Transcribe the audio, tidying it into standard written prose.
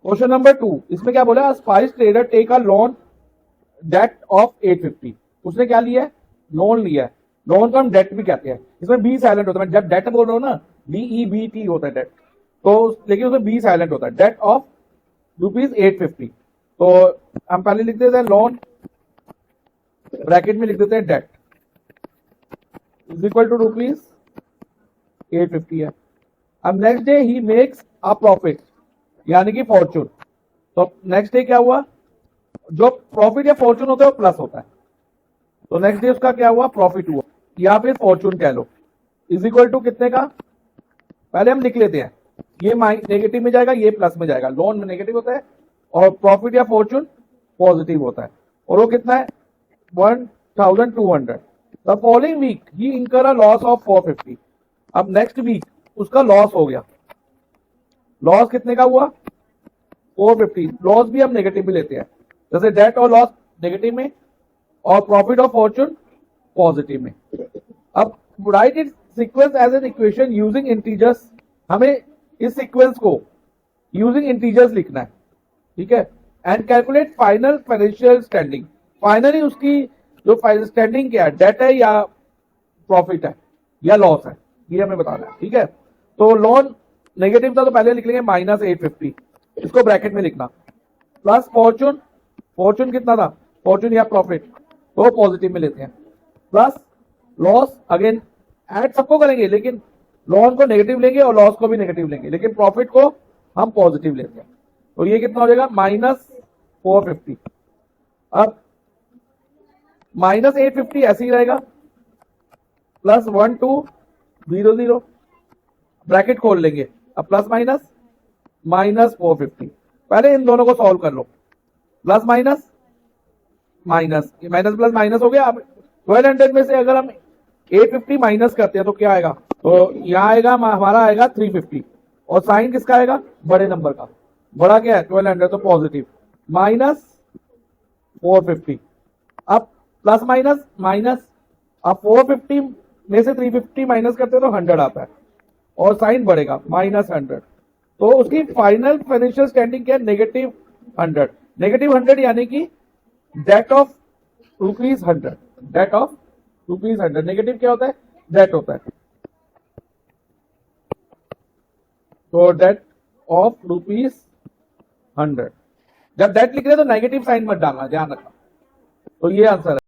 Question number 2, इसमें क्या बोला, spice trader take a loan debt of 850। उसने क्या लिया है, लोन लिया है। लोन को हम डेट भी कहते हैं, इसमें बी साइलेंट होता है। जब डेट बोल रहा हूं ना, DEBT होता है डेट, तो लेकिन उसमें बी साइलेंट होता है। Debt of ₹850। तो हम पहले लिख देते हैं लोन, ब्रैकेट में लिख देते हैं डेट इज इक्वल टू ₹850 है। अब next day he makes a profit, यानी कि फॉर्चून। तो नेक्स्ट डे क्या हुआ, जो प्रॉफिट या फॉर्चून होता है वो प्लस होता है। तो नेक्स्ट डे उसका क्या हुआ, प्रॉफिट हुआ, या फिर फॉर्चून कह लो। इज इक्वल टू कितने का, पहले हम लिख लेते हैं। ये नेगेटिव में जाएगा, ये प्लस में जाएगा। लोन में नेगेटिव होता है और प्रॉफिट या फॉर्चून पॉजिटिव होता है। और वो कितना है, 1200। द फॉलोइंग वीक ही इंकर अ लॉस ऑफ 450। अब नेक्स्ट वीक उसका लॉस हो गया। लॉस कितने का हुआ, 450। लॉस भी हम नेगेटिव में लेते हैं, जैसे डेट और लॉस नेगेटिव में और प्रॉफिट और फॉर्चून पॉजिटिव में। अब right it sequence as an equation using integers. हमें इस सीक्वेंस को यूजिंग इंटीजर्स लिखना है, ठीक है। And calculate final financial standing. Finally उसकी जो फाइनल स्टैंडिंग क्या है, डेट है या प्रॉफिट है या लॉस है, ये हमें बताना है, ठीक है। तो लोन नेगेटिव था तो पहले लिख लेंगे -850, इसको ब्रैकेट में लिखना। प्लस फॉर्चून, फॉर्चून कितना था, फॉर्चून या प्रॉफिट, तो पॉजिटिव में लेते हैं। प्लस लॉस, अगेन ऐड सबको करेंगे, लेकिन लोन को नेगेटिव लेंगे और लॉस को भी नेगेटिव लेंगे, लेकिन प्रॉफिट को हम पॉजिटिव लेते हैं। तो ये कितना हो जाएगा, -450। अब -850 ऐसे ही रहेगा, +1200, ब्रैकेट खोल लेंगे। अब प्लस माइनस -450। पहले इन दोनों को सॉल्व कर लो, plus minus minus, minus plus minus हो गया। अब 1200 में से अगर हम 850 माइनस करते हैं तो क्या आएगा, तो यहां आएगा हमारा आएगा 350, और साइन किसका आएगा, बड़े नंबर का। बड़ा क्या है 1200, तो पॉजिटिव, -450। अब प्लस माइनस माइनस, अब 450 में से 350 माइनस करते हैं तो 100 आता है, और साइन बढ़ेगा -100। तो उसकी फाइनल फाइनेंशियल स्टैंडिंग क्या है, -100। -100 यानी कि debt of ₹100। Debt of ₹100। Negative क्या होता है, डेट होता है। तो डेट ऑफ ₹100। जब डेट लिख रहे हैं तो नेगेटिव साइन मत डालना, ध्यान रखना। तो ये आंसर है।